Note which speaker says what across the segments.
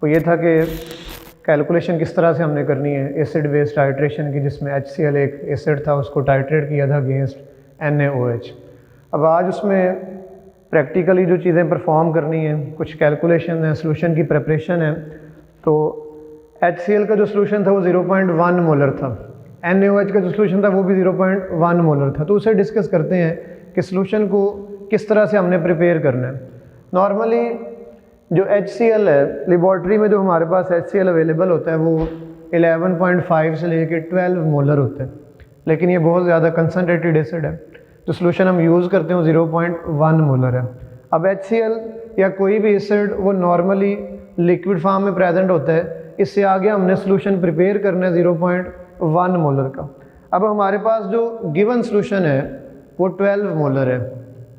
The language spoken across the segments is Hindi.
Speaker 1: तो ये था कि कैलकुलेशन किस तरह से हमने करनी है एसिड बेस्ड टाइट्रेशन की, जिसमें HCl एक एसिड था उसको टाइट्रेट किया था अगेंस्ट NaOH। अब आज उसमें प्रैक्टिकली जो चीज़ें परफॉर्म करनी है, कुछ कैलकुलेशन है, सोल्यूशन की प्रिपरेशन है। तो HCl का जो सोल्यूशन था वो 0.1 मोलर था, NaOH का जो सोल्यूशन था वो भी 0.1 मोलर था। तो उसे डिस्कस करते हैं कि सोल्यूशन को किस तरह से हमने प्रिपेयर करना है। नॉर्मली जो HCl है, लेबॉर्ट्री में जो हमारे पास HCl अवेलेबल होता है वो 11.5 से लेकर 12 मोलर होता है, लेकिन ये बहुत ज़्यादा कंसनट्रेटेड एसिड है। तो सोल्यूशन हम यूज़ करते हैं 0.1 मोलर है। अब HCl या कोई भी एसिड वो नॉर्मली लिक्विड फॉर्म में प्रेजेंट होता है, इससे आगे हमने सोल्यूशन प्रिपेयर करना है 0.1 मोलर का। अब हमारे पास जो गिवन सोल्यूशन है वो 12 मोलर है,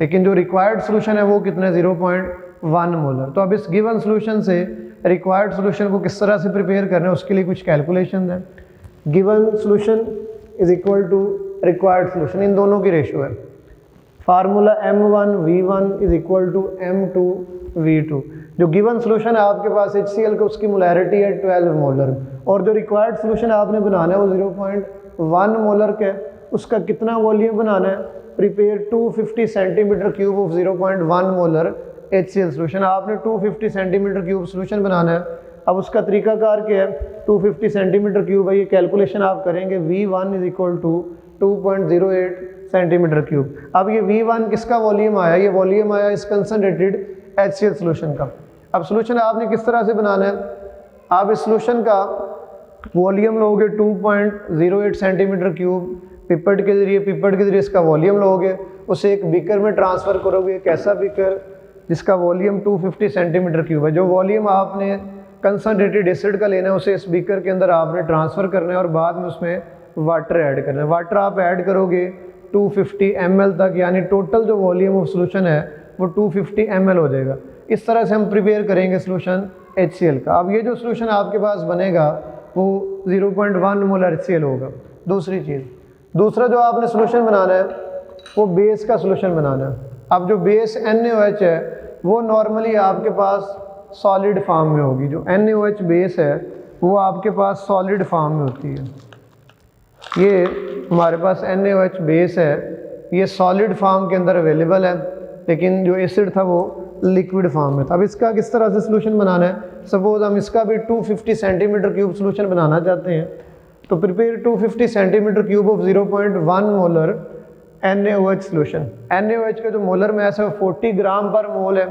Speaker 1: लेकिन जो रिक्वायर्ड सोल्यूशन है वो कितना है 0.1 मोलर। तो अब इस गिवन सोल्यूशन से रिक्वायर्ड सोल्यूशन को किस तरह से प्रिपेयर करना है उसके लिए कुछ कैलकुलेशन है। Given solution is equal to required solution, इन दोनों की रेशियो है। Formula M1V1 is equal to M2V2। जो गिवन सोल्यूशन है आपके पास HCl का, उसकी मोलैरिटी है 12 मोलर, और जो रिक्वायर्ड सोल्यूशन आपने बनाना है वो 0.1 मोलर का है। उसका कितना वॉल्यूम बनाना है, prepare 250 centimetre cube of 0.1 molar HCl solution. आपने 250 सेंटीमीटर क्यूब सोल्यूशन बनाना है। अब उसका तरीकाकार क्या है, 250 सेंटीमीटर क्यूब है, ये कैलकुलेशन आप करेंगे V1 is equal to 2.08 centimetre cube. अब ये V1 किसका वॉल्यूम आया, ये वॉल्यूम आया इस कंसनट्रेटेड HCl सोल्यूशन का। अब सोल्यूशन आपने किस तरह से बनाना है, आप इस सोल्यूशन का वॉल्यूम लोगे 2.08 सेंटीमीटर क्यूब, पिपेट के जरिए इसका वॉल्यूम लोगे, उसे एक बीकर में ट्रांसफ़र करोगे। एक ऐसा बीकर जिसका वॉल्यूम 250 सेंटीमीटर क्यूब है, जो वॉल्यूम आपने कंसनट्रेटेड एसिड का लेना है उसे इस बीकर के अंदर आपने ट्रांसफ़र करना है और बाद में उसमें वाटर ऐड करना है। वाटर आप ऐड करोगे 250 ml तक, यानी टोटल जो वॉल्यूम ऑफ सोल्यूशन है वो 250 ml हो जाएगा। इस तरह से हम प्रिपेयर करेंगे सोल्यूशन HCl का। अब ये जो सोल्यूशन आपके पास बनेगा वो 0.1 मोलर HCl होगा। दूसरी चीज़, दूसरा जो आपने सोल्यूशन बनाना है वो बेस का सोल्यूशन बनाना है। अब जो बेस NaOH है वो नॉर्मली आपके पास सॉलिड फॉर्म में होगी। जो NaOH बेस है वो आपके पास सॉलिड फॉर्म में होती है। ये हमारे पास NaOH बेस है, ये सॉलिड फॉर्म के अंदर अवेलेबल है, लेकिन जो एसिड था वो लिक्विड फॉर्म में था। अब इसका किस तरह से सोल्यूशन बनाना है, सपोज हम इसका भी 250 सेंटीमीटर क्यूब सोल्यूशन बनाना चाहते हैं, तो prepare 250 centimetre cube of 0.1 molar NaOH solution. NaOH का जो मोलर मैस है वो 40 ग्राम पर मोल है।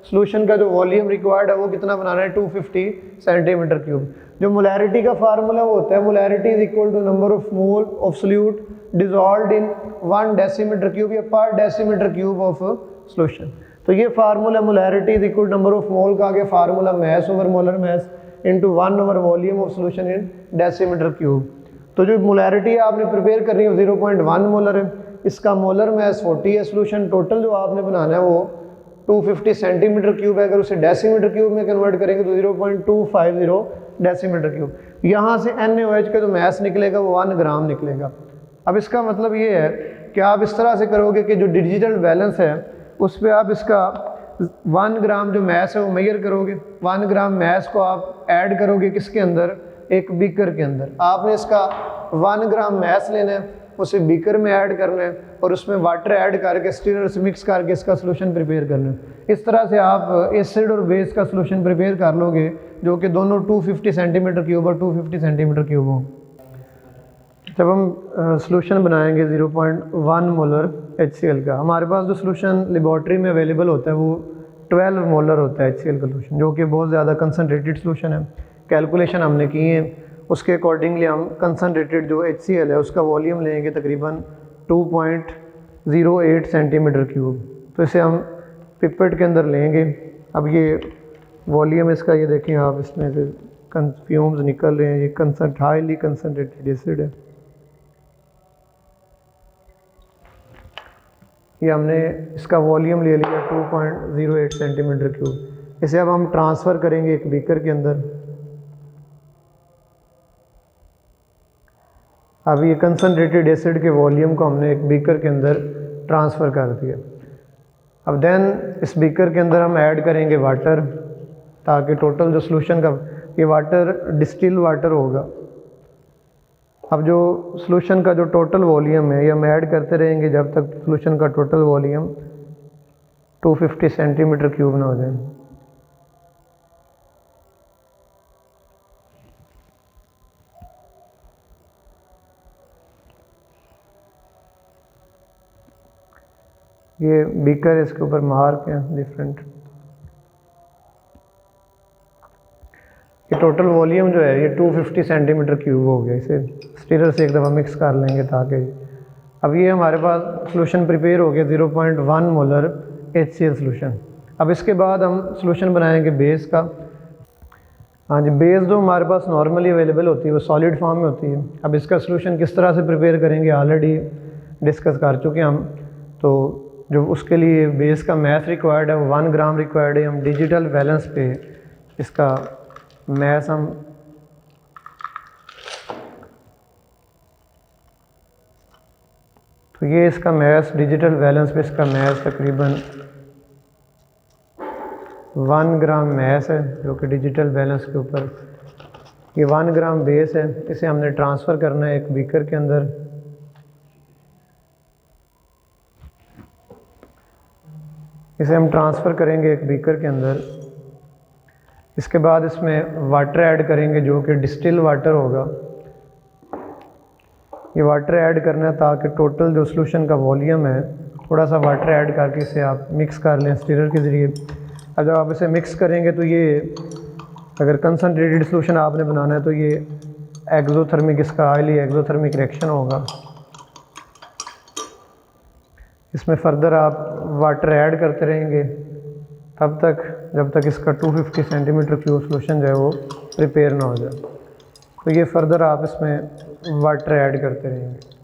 Speaker 1: सोल्यूशन का जो वॉल्यूम रिक्वायर्ड है वो कितना बनाना है, 250 सेंटीमीटर क्यूब। जो मोलैरिटी का फार्मूला वो होता है, molarity is equal to number of mole of solute dissolved in 1 decimetre cube या per decimetre cube of solution. तो ये formula molarity is equal number of mole का आगे formula mass over molar mass into 1 over volume of solution in decimetre cube. तो जो मोलैरिटी है आपने प्रिपेयर करनी है 0.1 मोलर है, इसका मोलर मैस 40 है। सोल्यूशन टोटल जो आपने बनाना है वो 250 सेंटीमीटर क्यूब है। अगर उसे डेसीमीटर क्यूब में कन्वर्ट करेंगे तो 0.250 डेसीमीटर क्यूब। यहाँ से NaOH का जो मैस निकलेगा वो 1 ग्राम निकलेगा। अब इसका मतलब ये है कि आप इस तरह से करोगे कि जो डिजिटल बैलेंस है उस पर आप इसका 1 ग्राम जो मैस है वो मेजर करोगे। 1 ग्राम मैस को आप ऐड करोगे किसके अंदर, एक बीकर के अंदर। आपने इसका 1 ग्राम मैस लेना है, उसे बीकर में ऐड करना है और उसमें वाटर ऐड करके स्टीरर से मिक्स करके इसका सोल्यूशन प्रिपेयर करना है। इस तरह से आप एसिड और बेस का सोल्यूशन प्रिपेयर कर लोगे, जो कि दोनों 250 सेंटीमीटर क्यूब और 250 सेंटीमीटर क्यूब हों। जब हम सोल्यूशन बनाएंगे 0.1 मोलर HCl का, हमारे पास जो सोल्यूशन लेबॉर्ट्री में अवेलेबल होता है वो 12 मोलर होता है HCl का सोल्यूशन, जो कि बहुत ज़्यादा कंसनट्रेटेड सोल्यूशन है। कैलकुलेशन हमने की है, उसके अकॉर्डिंगली हम कंसनट्रेटेड जो HCl है उसका वॉल्यूम लेंगे तकरीबन 2.08 सेंटीमीटर क्यूब। तो इसे हम पिपेट के अंदर लेंगे। अब ये वॉल्यूम इसका ये देखें आप, इसमें से फ्यूम्स निकल रहे हैं, ये हाईली कंसनट्रेटेड एसिड है। ये हमने इसका वॉल्यूम ले लिया 2.08 सेंटीमीटर क्यूब। इसे अब हम ट्रांसफ़र करेंगे एक बीकर के अंदर। अब ये कंसनट्रेटेड एसिड के वॉल्यूम को हमने एक बीकर के अंदर ट्रांसफ़र कर दिया। अब देन इस बीकर के अंदर हम ऐड करेंगे वाटर ताकि टोटल जो सोल्यूशन का ये वाटर डिस्टिल वाटर होगा। अब जो सोल्यूशन का जो टोटल वॉल्यूम है ये हम ऐड करते रहेंगे जब तक सोल्यूशन का टोटल वॉल्यूम 250 सेंटीमीटर क्यूब ना हो जाए। ये बीकर इसके ऊपर मार्क हैं डिफरेंट। ये टोटल वॉल्यूम जो है ये 250 सेंटीमीटर क्यूब हो गया। इसे स्टीरर से एक दफ़ा मिक्स कर लेंगे ताकि अब ये हमारे पास सोल्यूशन प्रिपेयर हो गया 0.1 मोलर HCl सोल्यूशन। अब इसके बाद हम सोल्यूशन बनाएंगे बेस का। हाँ जी, बेस जो हमारे पास नॉर्मली अवेलेबल होती है वो सॉलिड फॉर्म में होती है। अब इसका सोल्यूशन किस तरह से प्रिपेयर करेंगे ऑलरेडी डिस्कस कर चुके हैं हम। तो जो उसके लिए बेस का मैथ रिक्वायर्ड है वो 1 ग्राम रिक्वायर्ड है। हम डिजिटल बैलेंस पे इसका मैथ हम तो ये इसका मैथ डिजिटल बैलेंस पे इसका मैथ तकरीबन 1 ग्राम मैथ है जो कि डिजिटल बैलेंस के ऊपर ये 1 ग्राम बेस है। इसे हमने ट्रांसफ़र करना है एक बीकर के अंदर। इसे हम ट्रांसफ़र करेंगे एक बीकर के अंदर। इसके बाद इसमें वाटर ऐड करेंगे जो कि डिस्टिल वाटर होगा। ये वाटर ऐड करना है ताकि टोटल जो सोल्यूशन का वॉल्यूम है थोड़ा सा वाटर ऐड करके इसे आप मिक्स कर लें स्टीरर के ज़रिए। अब जब आप इसे मिक्स करेंगे तो ये अगर कंसनट्रेटेड सोल्यूशन आपने बनाना है तो ये एक्सोथर्मिक इसका हाईली एक्सोथर्मिक रिएक्शन होगा। इसमें फर्दर आप वाटर ऐड करते रहेंगे तब तक जब तक इसका 250 सेंटीमीटर क्यूब सोल्यूशन जो है वो प्रिपेयर ना हो जाए। तो ये फर्दर आप इसमें वाटर ऐड करते रहेंगे।